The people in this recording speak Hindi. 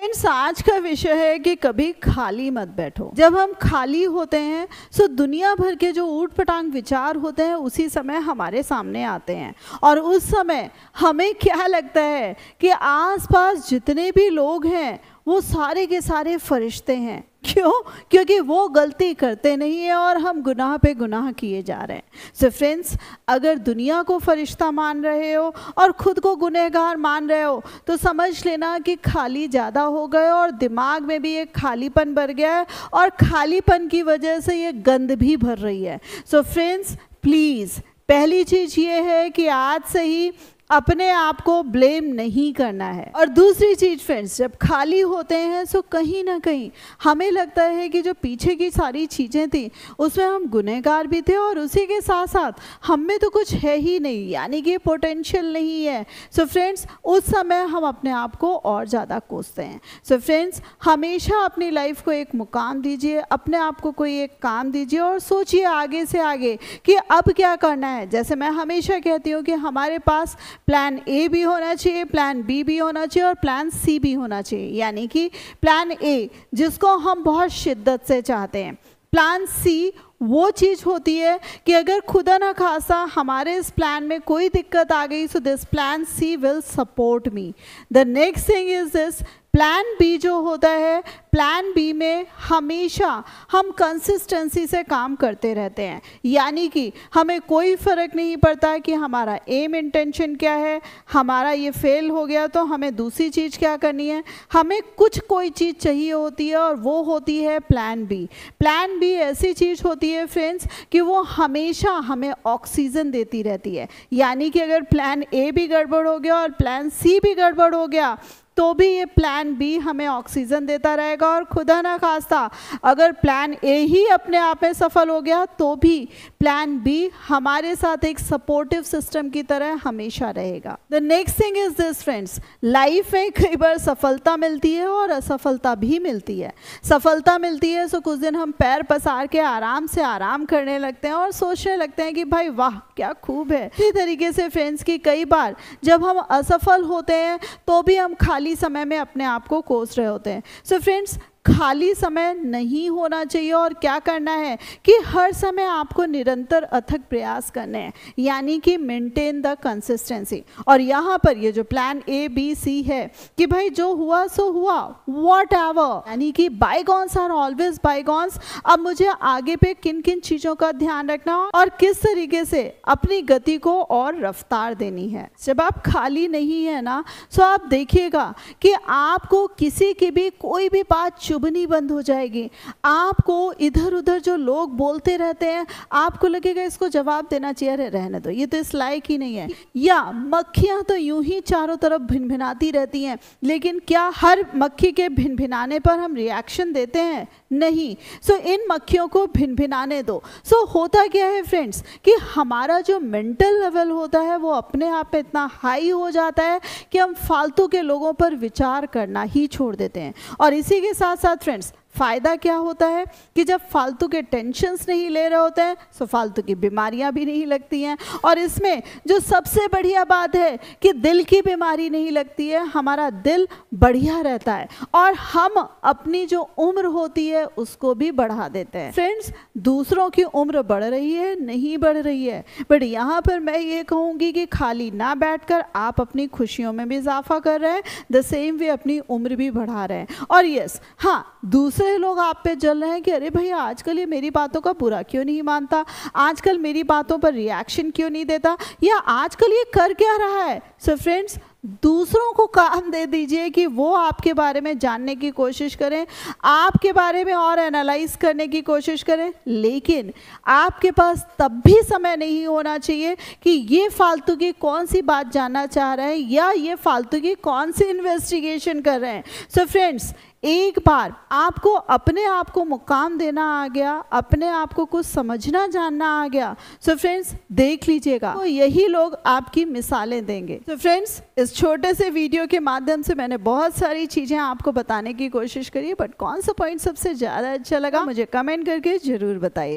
फ्रेंड्स, आज का विषय है कि कभी खाली मत बैठो। जब हम खाली होते हैं तो दुनिया भर के जो ऊट पटांग विचार होते हैं उसी समय हमारे सामने आते हैं, और उस समय हमें क्या लगता है कि आसपास जितने भी लोग हैं वो सारे के सारे फरिश्ते हैं। क्यों? क्योंकि वो गलती करते नहीं है और हम गुनाह पे गुनाह किए जा रहे हैं। सो फ्रेंड्स, अगर दुनिया को फरिश्ता मान रहे हो और खुद को गुनहगार मान रहे हो तो समझ लेना कि खाली ज़्यादा हो गए और दिमाग में भी एक खालीपन भर गया है, और खालीपन की वजह से ये गंद भी भर रही है। सो फ्रेंड्स, प्लीज़ पहली चीज़ ये है कि आज से ही अपने आप को ब्लेम नहीं करना है। और दूसरी चीज़ फ्रेंड्स, जब खाली होते हैं तो कहीं ना कहीं हमें लगता है कि जो पीछे की सारी चीज़ें थी उसमें हम गुनहगार भी थे और उसी के साथ साथ हम में तो कुछ है ही नहीं, यानी कि पोटेंशियल नहीं है। सो फ्रेंड्स, उस समय हम अपने आप को और ज़्यादा कोसते हैं। सो फ्रेंड्स, हमेशा अपनी लाइफ को एक मुकाम दीजिए, अपने आप को कोई एक काम दीजिए और सोचिए आगे से आगे कि अब क्या करना है। जैसे मैं हमेशा कहती हूँ कि हमारे पास प्लान ए भी होना चाहिए, प्लान बी भी होना चाहिए और प्लान सी भी होना चाहिए। यानी कि प्लान ए जिसको हम बहुत शिद्दत से चाहते हैं, प्लान सी वो चीज़ होती है कि अगर खुदा ना खासा हमारे इस प्लान में कोई दिक्कत आ गई, so this plan C will support me. The next thing is this, plan B जो होता है, प्लान बी में हमेशा हम कंसिस्टेंसी से काम करते रहते हैं। यानी कि हमें कोई फ़र्क नहीं पड़ता कि हमारा एम इंटेंशन क्या है, हमारा ये फेल हो गया तो हमें दूसरी चीज़ क्या करनी है। हमें कोई चीज़ चाहिए होती है और वो होती है प्लान बी। प्लान बी ऐसी चीज़ होती है फ्रेंड्स कि वो हमेशा हमें ऑक्सीजन देती रहती है। यानी कि अगर प्लान ए भी गड़बड़ हो गया और प्लान सी भी गड़बड़ हो गया तो भी ये प्लान बी हमें ऑक्सीजन देता रहेगा, और खुदा ना खास्ता अगर प्लान ए ही अपने आप में सफल हो गया तो भी प्लान बी हमारे साथ एक सपोर्टिव सिस्टम की तरह हमेशा रहेगा। The next thing is this friends, life में कई बार सफलता मिलती है और असफलता भी मिलती है। सफलता मिलती है तो कुछ दिन हम पैर पसार के आराम से आराम करने लगते हैं और सोचने लगते हैं कि भाई वाह क्या खूब है। इसी तरीके से फ्रेंड्स की कई बार जब हम असफल होते हैं तो भी हम खाली समय में अपने आप को कोस रहे होते हैं। सो फ्रेंड्स, खाली समय नहीं होना चाहिए और क्या करना है कि हर समय आपको निरंतर अथक प्रयास करने हैं, यानी कि मेंटेन द कंसिस्टेंसी। और यहाँ पर ये जो प्लान ए बी सी है कि भाई जो हुआ सो हुआ, वॉट एवर, यानी कि बाईगॉन्स आर ऑलवेज बाईगॉन्स। अब मुझे आगे पे किन किन चीज़ों का ध्यान रखना और किस तरीके से अपनी गति को और रफ्तार देनी है। जब आप खाली नहीं है ना, तो आप देखिएगा कि आपको किसी की भी कोई भी बात चुभनी बंद हो जाएगी। आपको इधर उधर जो लोग बोलते रहते हैं आपको लगेगा इसको जवाब देना चाहिए, अरे रहने दो, ये तो इस लायक ही नहीं है। या मक्खियां तो यूं ही चारों तरफ भिनभिनाती रहती हैं, लेकिन क्या हर मक्खी के भिनभिनाने पर हम रिएक्शन देते हैं? नहीं। सो इन मक्खियों को भिनभिनाने दो। सो होता क्या है फ्रेंड्स कि हमारा जो मेंटल लेवल होता है वो अपने आप में इतना हाई हो जाता है कि हम फालतू के लोगों पर विचार करना ही छोड़ देते हैं। और इसी के साथ साथ फ्रेंड्स, फ़ायदा क्या होता है कि जब फालतू के टेंशन्स नहीं ले रहे होते हैं तो फालतू की बीमारियां भी नहीं लगती हैं। और इसमें जो सबसे बढ़िया बात है कि दिल की बीमारी नहीं लगती है, हमारा दिल बढ़िया रहता है और हम अपनी जो उम्र होती है उसको भी बढ़ा देते हैं। फ्रेंड्स, दूसरों की उम्र बढ़ रही है नहीं बढ़ रही है, बट यहाँ पर मैं ये कहूँगी कि खाली ना बैठकर आप अपनी खुशियों में भी इजाफा कर रहे हैं, द सेम वे अपनी उम्र भी बढ़ा रहे हैं। और यस, हाँ, दूसरे लोग आप पे जल रहे हैं कि अरे भैया आजकल ये मेरी बातों का बुरा क्यों नहीं मानता, आजकल मेरी बातों पर रिएक्शन क्यों नहीं देता, या आजकल ये कर क्या रहा है। सो फ्रेंड्स, दूसरों को काम दे दीजिए कि वो आपके बारे में जानने की कोशिश करें, आपके बारे में और एनालाइज करने की कोशिश करें, लेकिन आपके पास तब भी समय नहीं होना चाहिए कि ये फालतू की कौन सी बात जानना चाह रहे हैं या ये फालतू की कौन सी इन्वेस्टिगेशन कर रहे हैं। सो फ्रेंड्स, एक बार आपको अपने आप को मुकाम देना आ गया, अपने आप को कुछ समझना जानना आ गया, सो फ्रेंड्स देख लीजिएगा तो यही लोग आपकी मिसालें देंगे। सो फ्रेंड्स, इस छोटे से वीडियो के माध्यम से मैंने बहुत सारी चीज़ें आपको बताने की कोशिश करी, बट कौन सा पॉइंट सबसे ज़्यादा अच्छा लगा मुझे कमेंट करके ज़रूर बताइए।